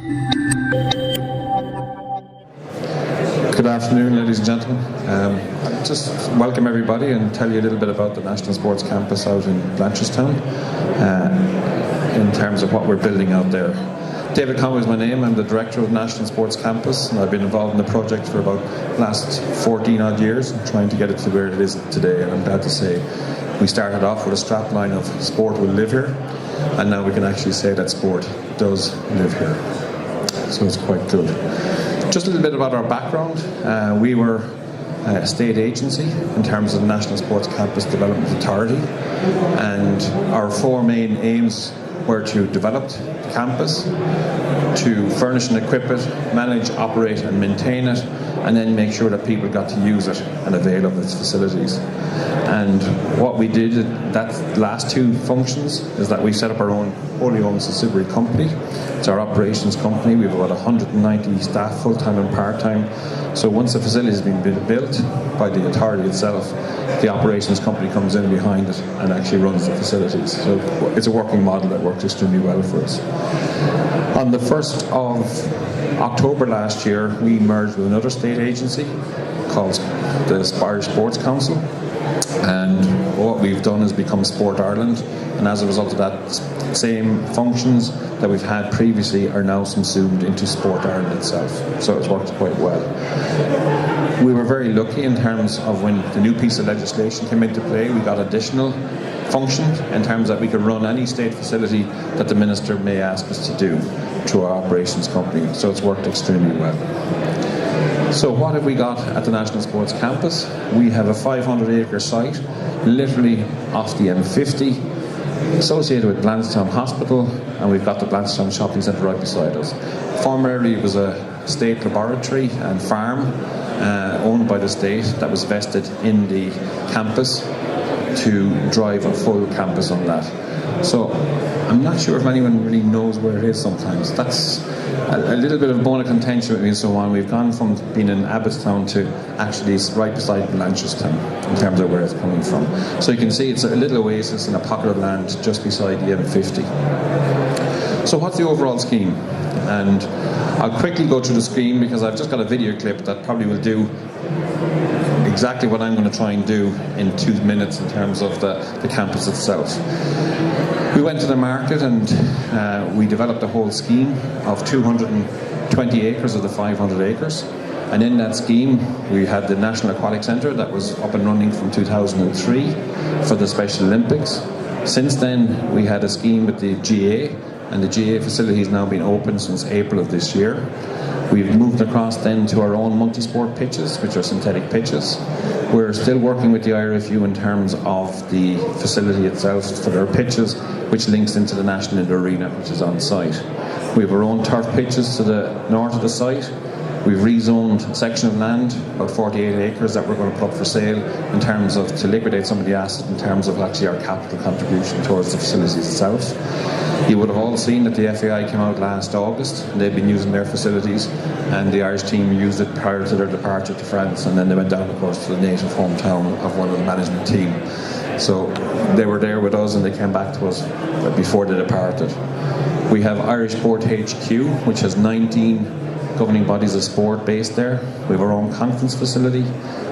Good afternoon, ladies and gentlemen. I'll just welcome everybody and tell you a little bit about the National Sports Campus out in Blanchardstown in terms of what we're building out there. David Conway is my name. I'm the director of National Sports Campus, and I've been involved in the project for about the last 14 odd years, trying to get it to where it is today. And I'm glad to say we started off with a strapline of sport will live here, and now we can actually say that sport does live here. So it's quite good. Just a little bit about our background. We were a state agency in terms of the National Sports Campus Development Authority, and our four main aims were to develop the campus, to furnish and equip it, manage, operate and maintain it, and then make sure that people got to use it and avail of its facilities. And what we did, that last two functions, is that we set up our own wholly owned subsidiary company. It's our operations company. We have about 190 staff, full-time and part-time. So once the facility has been built by the authority itself, the operations company comes in behind it and actually runs the facilities. So it's a working model that works extremely well for us. On the 1st of October last year, we merged with another state agency called the Irish Sports Council. And what we've done is become Sport Ireland, and as a result of that, same functions that we've had previously are now subsumed into Sport Ireland itself. So it's worked quite well. We were very lucky in terms of when the new piece of legislation came into play, we got additional functions in terms that we could run any state facility that the Minister may ask us to do through our operations company. So it's worked extremely well. So what have we got at the National Sports Campus? We have a 500-acre site, literally off the M50, associated with Blanchardstown Hospital, and we've got the Blanchardstown Shopping Centre right beside us. Formerly it was a state laboratory and farm owned by the state that was vested in the campus to drive a full campus on that. So I'm not sure if anyone really knows where it is sometimes. That's a little bit of a bone of contention with me and so on. We've gone from being in Abbottstown to actually right beside Blanchardstown in terms of where it's coming from. So you can see it's a little oasis in a pocket of land just beside the M50. So what's the overall scheme? And I'll quickly go through the scheme because I've just got a video clip that probably will do exactly what I'm going to try and do in 2 minutes in terms of the campus itself. We went to the market and we developed a whole scheme of 220 acres of the 500 acres. And in that scheme, we had the National Aquatics Centre that was up and running from 2003 for the Special Olympics. Since then, we had a scheme with the GA, and the GA facility has now been open since April of this year. We've moved across then to our own multi-sport pitches, which are synthetic pitches. We're still working with the IRFU in terms of the facility itself for their pitches, which links into the National Indoor Arena, which is on site. We have our own turf pitches to the north of the site. We've rezoned a section of land, about 48 acres, that we're going to put up for sale in terms of to liquidate some of the assets in terms of actually our capital contribution towards the facilities itself. You would have all seen that the FAI came out last August, and they've been using their facilities, and the Irish team used it prior to their departure to France, and then they went down, of course, to the native hometown of one of the management team. So they were there with us and they came back to us before they departed. We have Irish Sport HQ, which has 19 governing bodies of sport based there. We have our own conference facility.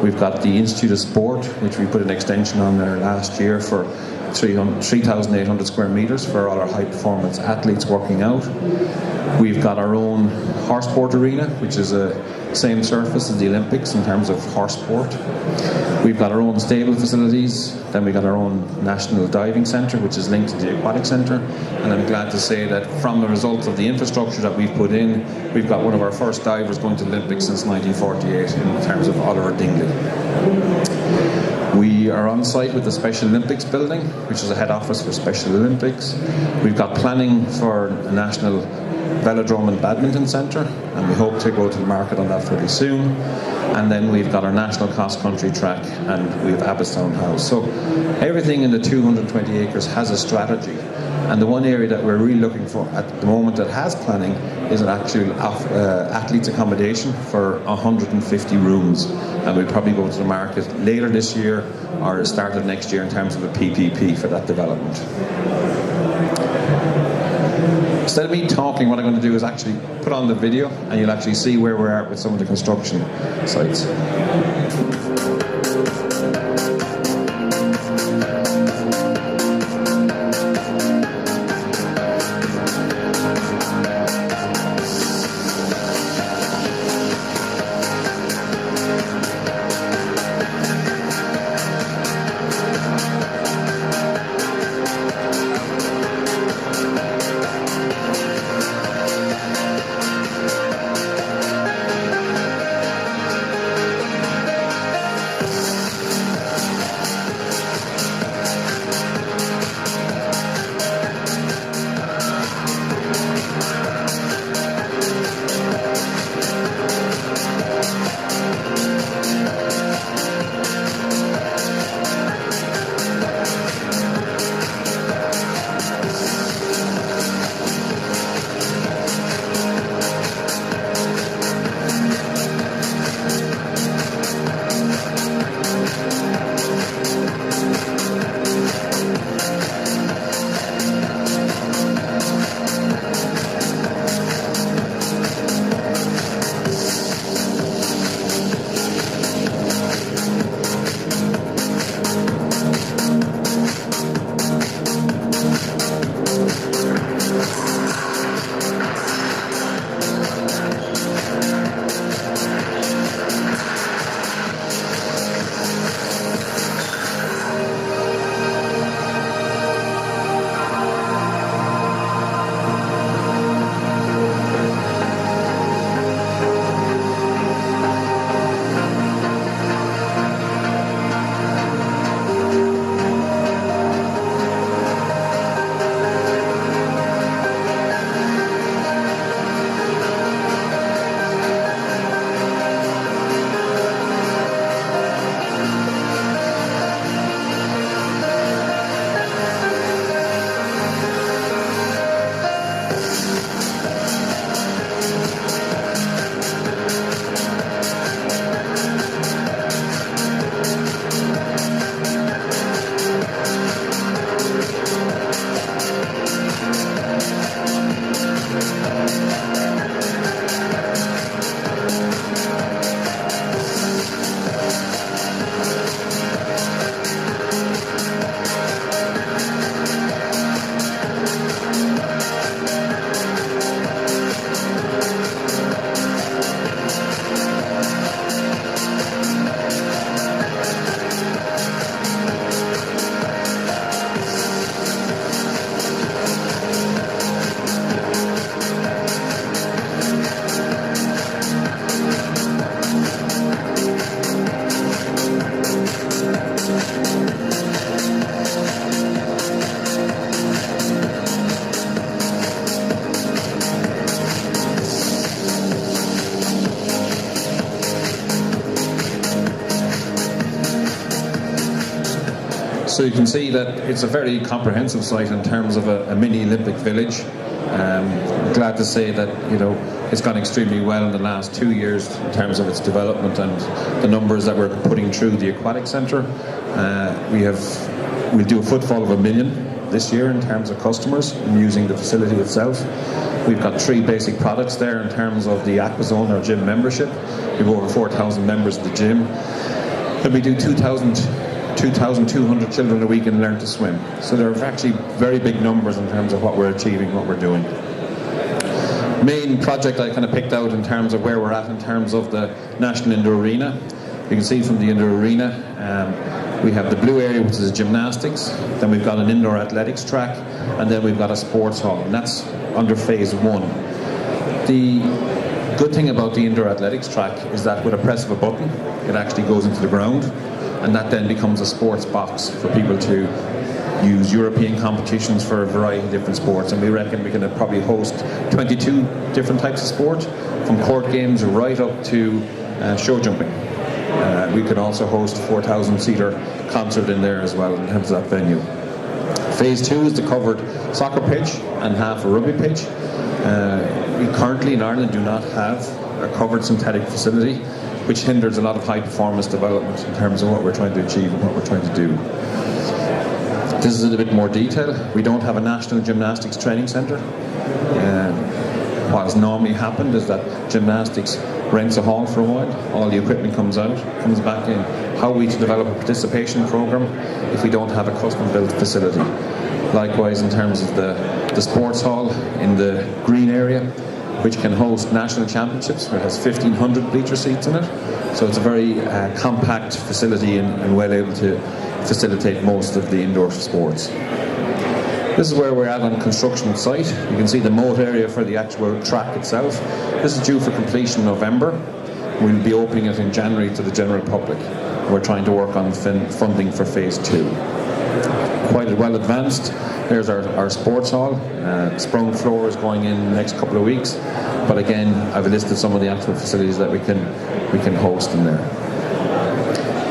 We've got the Institute of Sport, which we put an extension on there last year for 3,800 square metres for all our high performance athletes working out. We've got our own horse sport arena, which is the same surface as the Olympics in terms of horse sport. We've got our own stable facilities. Then we've got our own National Diving Centre, which is linked to the Aquatics Centre. And I'm glad to say that from the results of the infrastructure that we've put in, we've got one of our first divers going to the Olympics since 1948 in terms of Oliver Dingley. We are on site with the Special Olympics building, which is a head office for Special Olympics. We've got planning for a national velodrome and badminton centre, and we hope to go to the market on that fairly soon. And then we've got our national cross-country track, and we have Abbottstown House. So everything in the 220 acres has a strategy. And the one area that we're really looking for at the moment that has planning is an actual athletes accommodation for 150 rooms. And we'll probably go to the market later this year or start of next year in terms of a PPP for that development. Instead of me talking, what I'm going to do is actually put on the video, and you'll actually see where we're at with some of the construction sites. So you can see that it's a very comprehensive site in terms of a mini Olympic village. Glad to say that it's gone extremely well in the last 2 years in terms of its development and the numbers that we're putting through the Aquatics Centre. We'll do a footfall of 1 million this year in terms of customers using the facility itself. We've got 3 basic products there in terms of the AquaZone, our gym membership. We've over 4,000 members of the gym. And we do 2,200 children a week in Learn to Swim. So they're actually very big numbers in terms of what we're achieving, what we're doing. Main project I kind of picked out in terms of where we're at in terms of the National Indoor Arena. You can see from the indoor arena, we have the blue area, which is gymnastics. Then we've got an indoor athletics track, and then we've got a sports hall, and that's under phase 1. The good thing about the indoor athletics track is that with a press of a button, it actually goes into the ground, and that then becomes a sports box for people to use European competitions for a variety of different sports. And we reckon we can probably host 22 different types of sport, from court games right up to show jumping. We could also host a 4,000-seater concert in there as well in terms of that venue. Phase 2 is the covered soccer pitch and half a rugby pitch. We currently in Ireland do not have a covered synthetic facility, which hinders a lot of high performance development in terms of what we're trying to achieve and what we're trying to do. This is in a bit more detail. We don't have a national gymnastics training centre. What has normally happened is that gymnastics rents a hall for a while, all the equipment comes out, comes back in. How are we to develop a participation programme if we don't have a custom-built facility? Likewise, in terms of the sports hall in the green area, which can host national championships, it has 1,500 bleacher seats in it. So it's a very compact facility and well able to facilitate most of the indoor sports. This is where we're at on construction site. You can see the moat area for the actual track itself. This is due for completion in November. We'll be opening it in January to the general public. We're trying to work on funding for phase 2. Quite well advanced. There's our sports hall. Sprung floor is going in the next couple of weeks. But again, I've listed some of the actual facilities that we can host in there.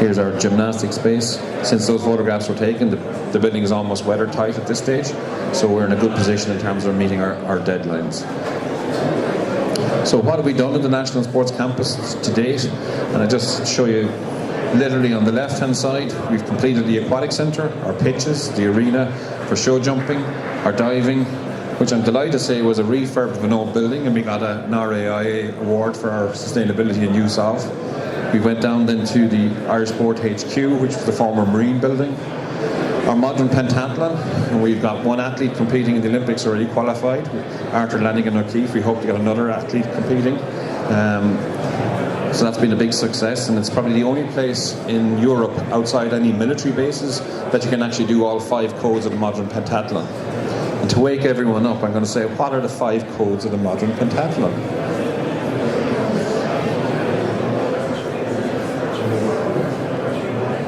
Here's our gymnastics space. Since those photographs were taken, the building is almost weather tight at this stage, so we're in a good position in terms of meeting our deadlines. So what have we done at the National Sports Campus to date? And I just show you literally on the left hand side, we've completed the Aquatics Centre, our pitches, the arena for show jumping, our diving, which I'm delighted to say was a refurb of an old building, and we got an RAIA award for our sustainability and use of. We went down then to the Irish Sport HQ, which was the former Marine building. Our modern pentathlon, and we've got one athlete competing in the Olympics already qualified, Arthur Lanigan O'Keefe. We hope to get another athlete competing. So that's been a big success, and it's probably the only place in Europe outside any military bases that you can actually do all 5 codes of the modern pentathlon. And to wake everyone up, I'm going to say, what are the 5 codes of the modern pentathlon?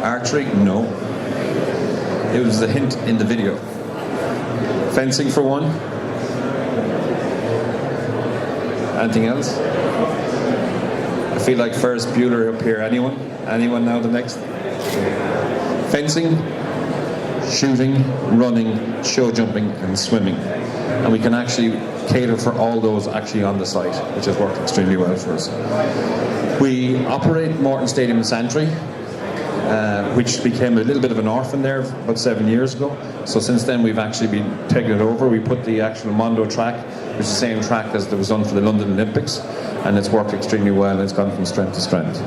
Archery? No. It was a hint in the video. Fencing for one. Anything else? I feel like Ferris Bueller up here. Anyone? Anyone now the next? Fencing, shooting, running, show jumping and swimming. And we can actually cater for all those actually on the site, which has worked extremely well for us. We operate Morton Stadium in Santry, which became a little bit of an orphan there about 7 years ago. So since then we've actually been taking it over. We put the actual Mondo track, which is the same track as that was done for the London Olympics, and it's worked extremely well and it's gone from strength to strength.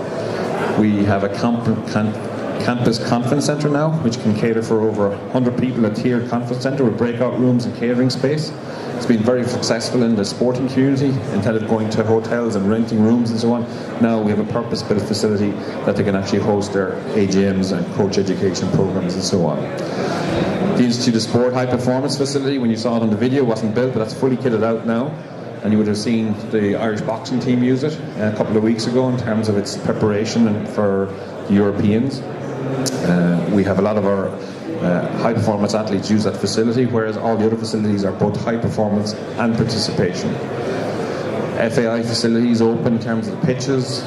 We have a campus conference centre now, which can cater for over 100 people, a tiered conference centre with breakout rooms and catering space. It's been very successful in the sporting community. Instead of going to hotels and renting rooms and so on, now we have a purpose-built facility that they can actually host their AGMs and coach education programs and so on. The Institute of Sport High Performance facility, when you saw it on the video, wasn't built, but that's fully kitted out now. And you would have seen the Irish boxing team use it a couple of weeks ago in terms of its preparation for the Europeans. We have a lot of our high performance athletes use that facility, whereas all the other facilities are both high performance and participation. FAI facilities open in terms of the pitches,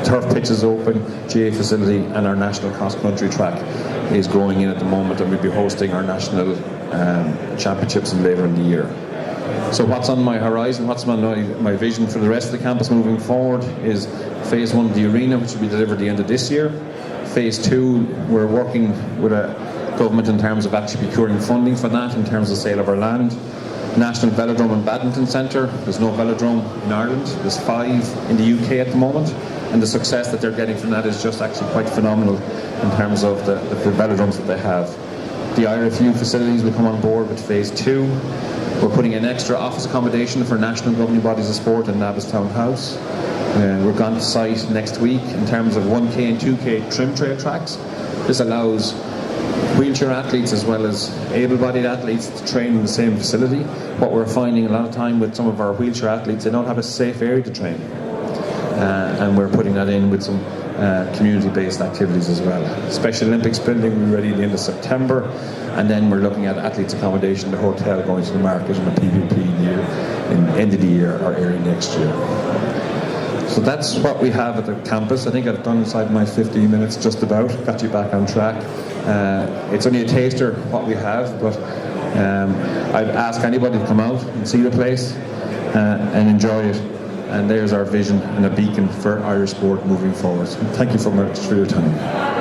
turf pitches open, GA facility, and our national cross country track is going in at the moment, and we'll be hosting our national championships later in the year. So what's on my horizon, what's my vision for the rest of the campus moving forward is phase 1 of the arena, which will be delivered at the end of this year. Phase 2, we're working with a government in terms of actually procuring funding for that, in terms of sale of our land. National Velodrome and Badminton Centre. There's no velodrome in Ireland. There's 5 in the UK at the moment, and the success that they're getting from that is just actually quite phenomenal in terms of the velodromes that they have. The IRFU facilities will come on board with phase 2. We're putting in extra office accommodation for national governing bodies of sport in Navistown House. We're going to site next week in terms of 1K and 2K trim trail tracks. This allows wheelchair athletes as well as able-bodied athletes to train in the same facility. What we're finding a lot of time with some of our wheelchair athletes, they don't have a safe area to train. And we're putting that in with some community-based activities as well. Special Olympics building will be ready at the end of September, and then we're looking at athletes accommodation, the hotel going to the market, and a PPP in end of the year or early next year. So that's what we have at the campus. I think I've done inside my 15 minutes just about, got you back on track. It's only a taster of what we have, but I'd ask anybody to come out and see the place and enjoy it. And there's our vision and a beacon for Irish sport moving forward. So thank you so much for your time.